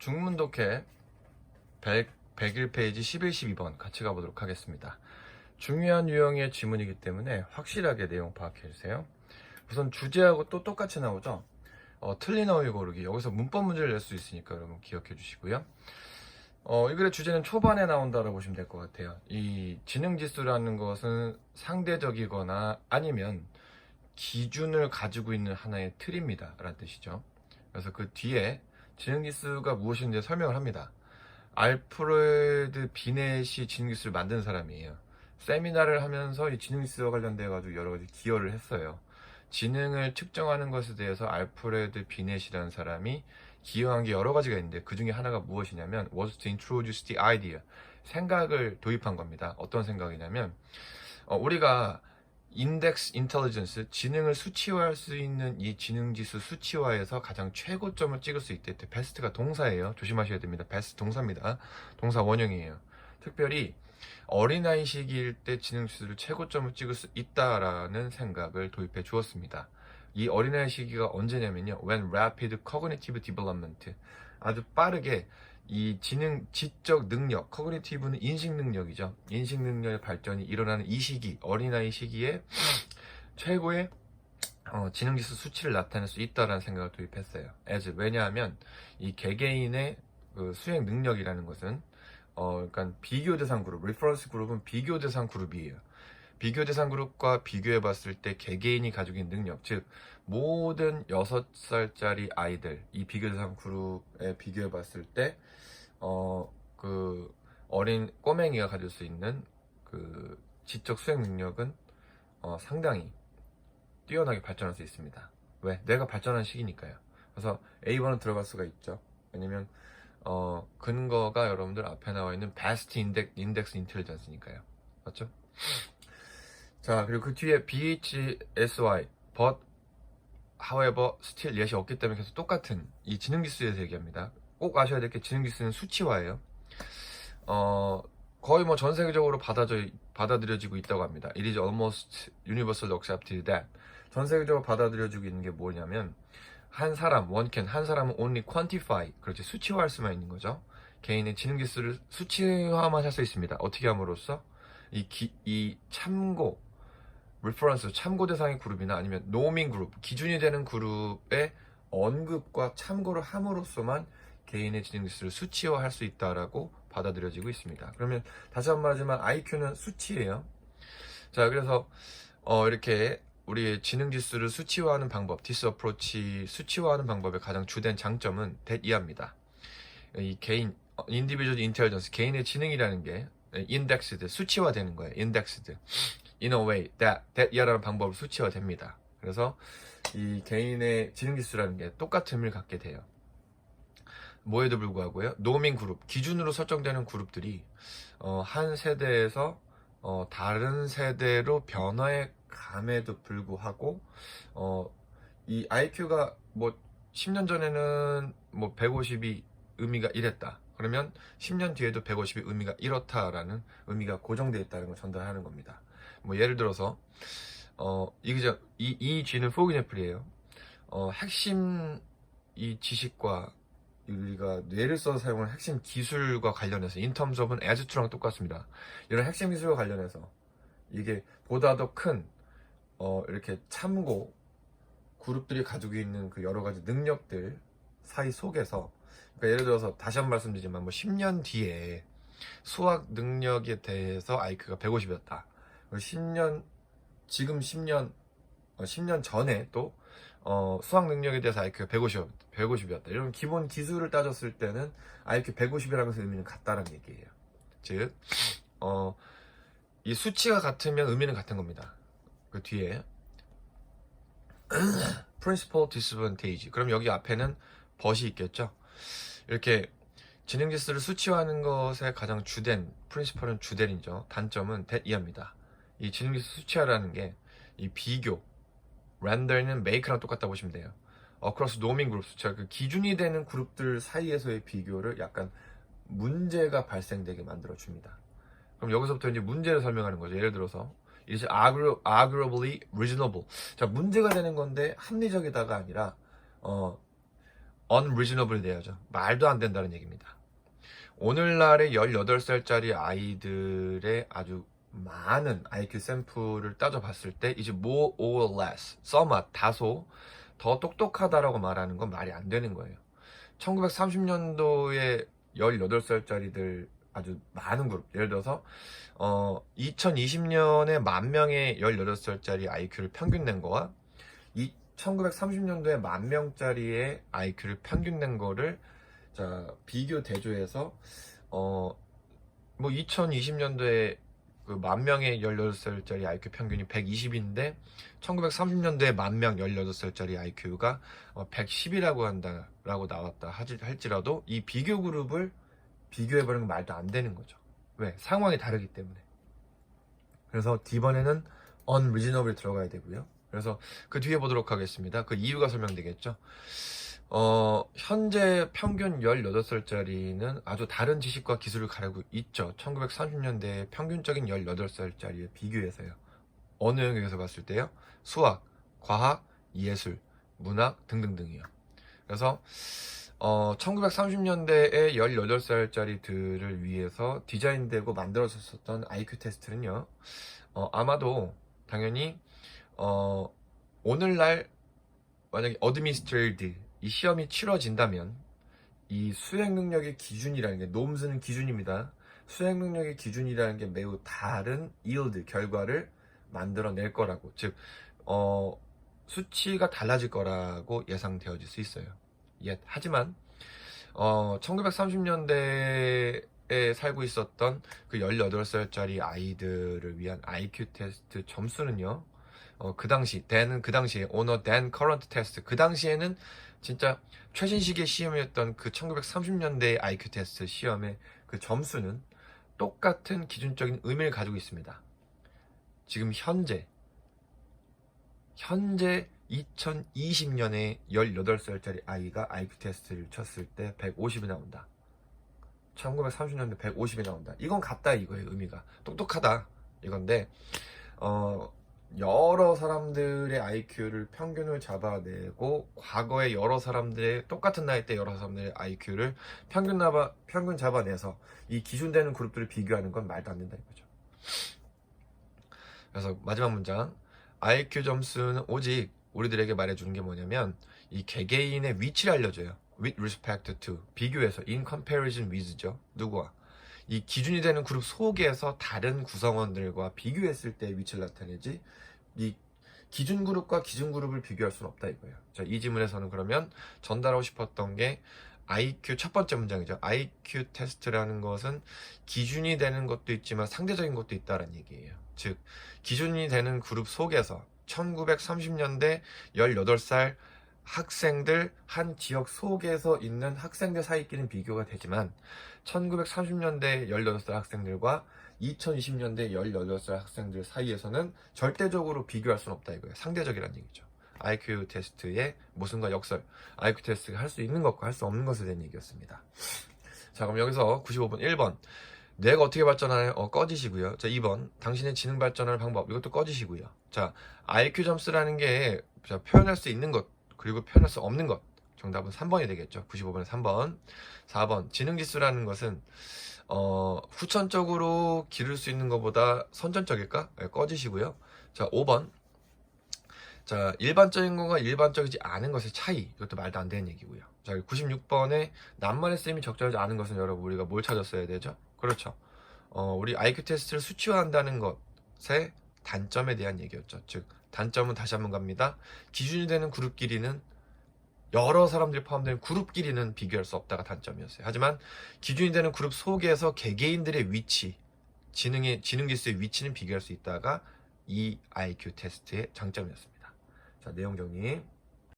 중문독해 101페이지 11, 12번 같이 가보도록 하겠습니다. 중요한 유형의 지문이기 때문에 확실하게 내용 파악해주세요. 우선 주제하고 또 똑같이 나오죠. 틀린 어휘 고르기. 여기서 문법 문제를 낼 수 있으니까 여러분 기억해 주시고요. 이 글의 주제는 초반에 나온다라고 보시면 될 것 같아요. 이 지능지수라는 것은 상대적이거나 아니면 기준을 가지고 있는 하나의 틀입니다 라는 뜻이죠. 그래서 그 뒤에 지능지수가 무엇인지 설명을 합니다. 알프레드 비넷이 지능지수를 만든 사람이에요. 세미나를 하면서 이 지능지수와 관련돼 가지고 여러 가지 기여를 했어요. 지능을 측정하는 것에 대해서 알프레드 비넷이라는 사람이 기여한 게 여러 가지가 있는데 그 중에 하나가 무엇이냐면 was to introduce the idea. 생각을 도입한 겁니다. 어떤 생각이냐면 우리가 인덱스 인텔리전스, 지능을 수치화할 수 있는 이 지능지수 수치화에서 가장 최고점을 찍을 수 있대. 베스트가 동사예요. 조심하셔야 됩니다. 베스트 동사입니다. 동사 원형이에요. 특별히 어린아이 시기일 때 지능지수를 최고점을 찍을 수 있다라는 생각을 도입해 주었습니다. 이 어린아이 시기가 언제냐면요. When rapid cognitive development. 아주 빠르게 이 지능, 지적 능력, 커그니티브는 인식 능력이죠. 인식 능력의 발전이 일어나는 이 시기, 어린아이 시기에 최고의 지능지수 수치를 나타낼 수 있다라는 생각을 도입했어요. 왜냐하면 이 개개인의 그 수행 능력이라는 것은 그러니까 비교 대상 그룹, 리퍼런스 그룹은 비교 대상 그룹이에요. 비교 대상 그룹과 비교해 봤을 때 개개인이 가지고 있는 능력, 즉 모든 6살짜리 아이들 이 비교 대상 그룹에 비교해 봤을 때 그 어린 꼬맹이가 가질 수 있는 그 지적 수행 능력은 상당히 뛰어나게 발전할 수 있습니다. 왜? 내가 발전한 시기니까요. 그래서 A1은 들어갈 수가 있죠. 왜냐면 근거가 여러분들 앞에 나와 있는 Best Index Intelligence니까요. 맞죠? 자, 그리고 그 뒤에 BHSY, but, however, still, yet이 없기 때문에 계속 똑같은 이 지능지수에 대해서 얘기합니다. 꼭 아셔야 될 게 지능지수는 수치화예요. 거의 뭐 전 세계적으로 받아들여지고 있다고 합니다. It is almost universally accepted that. 전 세계적으로 받아들여지고 있는 게 뭐냐면, 한 사람은 only quantify, 그렇지, 수치화할 수만 있는 거죠. 개인의 지능지수를 수치화만 할 수 있습니다. 어떻게 함으로써? 이 참고, reference, 참고 대상의 그룹이나 아니면 노밍 그룹, 기준이 되는 그룹의 언급과 참고를 함으로써만 개인의 지능지수를 수치화할 수 있다라고 받아들여지고 있습니다. 그러면 다시 한번 말하지만 IQ는 수치예요. 자, 그래서 이렇게 우리의 지능지수를 수치화하는 방법, 디스 어프로치 수치화하는 방법의 가장 주된 장점은 이하입니다. 이 개인, individual intelligence, 개인의 지능이라는 게 indexed, 수치화되는 거예요. indexed. in a way that 이하라는 방법으로 수치화됩니다. 그래서 이 개인의 지능지수라는 게 똑같은 의미를 갖게 돼요. 뭐에도 불구하고요. 노밍 그룹, 기준으로 설정되는 그룹들이 한 세대에서 다른 세대로 변화해 감에도 불구하고 이 IQ가 뭐 10년 전에는 뭐 150이 의미가 이랬다. 그러면 10년 뒤에도 150이 의미가 이렇다라는 의미가 고정되어 있다는 걸 전달하는 겁니다. 뭐 예를 들어서 이 G는 for example이에요. 핵심 이 지식과 우리가 뇌를 써서 사용하는 핵심 기술과 관련해서 in terms of는 as to랑 똑같습니다. 이런 핵심 기술과 관련해서 이게 보다 더 큰 이렇게 참고 그룹들이 가지고 있는 그 여러 가지 능력들 사이 속에서, 그러니까 예를 들어서 다시 한번 말씀드리지만 뭐 10년 뒤에 수학 능력에 대해서 IQ가 150이었다. 지금 10년 전에 또 수학 능력에 대해서 IQ가 150이었다. 이런 기본 기술을 따졌을 때는 IQ 150이라는 것의 의미는 같다는 얘기예요. 즉, 이 수치가 같으면 의미는 같은 겁니다. 그 뒤에 principal disadvantage. 그럼 여기 앞에는 but이 있겠죠. 이렇게 지능지수를 수치화하는 것의 가장 주된 principal은 주된이죠. 단점은 이하입니다. 이 지능지수 수치화라는 게 이 비교, render는 make랑 똑같다고 보시면 돼요. across norming group 수치화, 그 기준이 되는 그룹들 사이에서의 비교를 약간 문제가 발생되게 만들어 줍니다. 그럼 여기서부터 이제 문제를 설명하는 거죠. 예를 들어서 it is arguably reasonable. 자, 문제가 되는 건데 합리적이다가 아니라 unreasonably 돼야죠. 말도 안 된다는 얘기입니다. 오늘날의 18살짜리 아이들의 아주 많은 IQ 샘플을 따져봤을 때 이제 more or less, somewhat, 다소 더 똑똑하다라고 말하는 건 말이 안 되는 거예요. 1930년도에 18살짜리들 아주 많은 그룹, 예를 들어서 2020년에 10,000명의 18살짜리 IQ를 평균 낸 거와 1930년도에 10,000명짜리의 IQ를 평균 낸 거를 자 비교 대조해서 뭐 2020년도에 그 10,000명의 18살짜리 IQ 평균이 120인데 1930년도에 10,000명 18살짜리 IQ가 110이라고 한다라고 나왔다 할지라도 이 비교 그룹을 비교해보는 건 말도 안 되는 거죠. 왜? 상황이 다르기 때문에. 그래서 D번에는 unreasonable 들어가야 되고요. 그래서 그 뒤에 보도록 하겠습니다. 그 이유가 설명되겠죠. 현재 평균 18살짜리는 아주 다른 지식과 기술을 가지고 있죠. 1930년대 평균적인 18살짜리에 비교해서요. 어느 영역에서 봤을 때요? 수학, 과학, 예술, 문학 등등등이요. 그래서 1930년대에 18살짜리들을 위해서 디자인되고 만들어졌었던 IQ 테스트는요. 아마도 당연히 오늘날 만약에 어드미니스트레이드 이 시험이 치러진다면 이 수행 능력의 기준이라는 게 놈스는 기준입니다. 수행 능력의 기준이라는 게 매우 다른 yield 결과를 만들어낼 거라고, 즉 수치가 달라질 거라고 예상되어질 수 있어요. 하지만 1930년대에 살고 있었던 그 18살짜리 아이들을 위한 IQ 테스트 점수는요, 그 당시에 오너 then current 테스트, 그 당시에는 진짜 최신 시기의 시험이었던 그 1930년대 IQ 테스트 시험의 그 점수는 똑같은 기준적인 의미를 가지고 있습니다. 지금 현재 2020년에 18살짜리 아이가 IQ 테스트를 쳤을 때 150이 나온다. 1930년대 150이 나온다. 이건 같다 이거예요. 의미가 똑똑하다 이건데 여러 사람들의 IQ를 평균을 잡아내고 과거에 여러 사람들의 똑같은 나이 때 여러 사람들의 IQ를 평균 잡아내서 이 기준되는 그룹들을 비교하는 건 말도 안 된다 이거죠. 그래서 마지막 문장, IQ 점수는 오직 우리들에게 말해주는 게 뭐냐면 이 개개인의 위치를 알려줘요. with respect to, 비교해서, in comparison with죠. 누구와? 이 기준이 되는 그룹 속에서 다른 구성원들과 비교했을 때 위치를 나타내지 이 기준 그룹과 기준 그룹을 비교할 수는 없다 이거예요. 자, 이 지문에서는 그러면 전달하고 싶었던 게 IQ 첫 번째 문장이죠. IQ 테스트라는 것은 기준이 되는 것도 있지만 상대적인 것도 있다는 얘기예요. 즉 기준이 되는 그룹 속에서 1930년대 18살 학생들 한 지역 속에서 있는 학생들 사이끼리는 비교가 되지만 1930년대 18살 학생들과 2020년대 18살 학생들 사이에서는 절대적으로 비교할 수는 없다 이거예요. 상대적이라는 얘기죠. IQ 테스트의 모순과 역설, IQ 테스트가 할 수 있는 것과 할 수 없는 것에 대한 얘기였습니다. 자, 그럼 여기서 95번 1번 뇌가 어떻게 발전하나요? 꺼지시고요. 자, 2번 당신의 지능 발전하는 방법, 이것도 꺼지시고요. 자, IQ 점수라는 게 표현할 수 있는 것 그리고 표현할 수 없는 것, 정답은 3번이 되겠죠. 95번에 3번. 4번 지능지수라는 것은 후천적으로 기를 수 있는 것보다 선천적일까? 네, 꺼지시고요. 자, 5번 자, 일반적인 것과 일반적이지 않은 것의 차이, 이것도 말도 안 되는 얘기고요. 자, 96번에 낱말의 쓰임이 적절하지 않은 것은 여러분 우리가 뭘 찾았어야 되죠? 그렇죠. 우리 IQ 테스트를 수치화한다는 것의 단점에 대한 얘기였죠. 즉 단점은 다시 한번 갑니다. 기준이 되는 그룹끼리는, 여러 사람들이 포함된 그룹끼리는 비교할 수 없다가 단점이었어요. 하지만 기준이 되는 그룹 속에서 개개인들의 위치, 지능지수의 위치는 비교할 수 있다가 이 IQ 테스트의 장점이었습니다. 자, 내용 정리.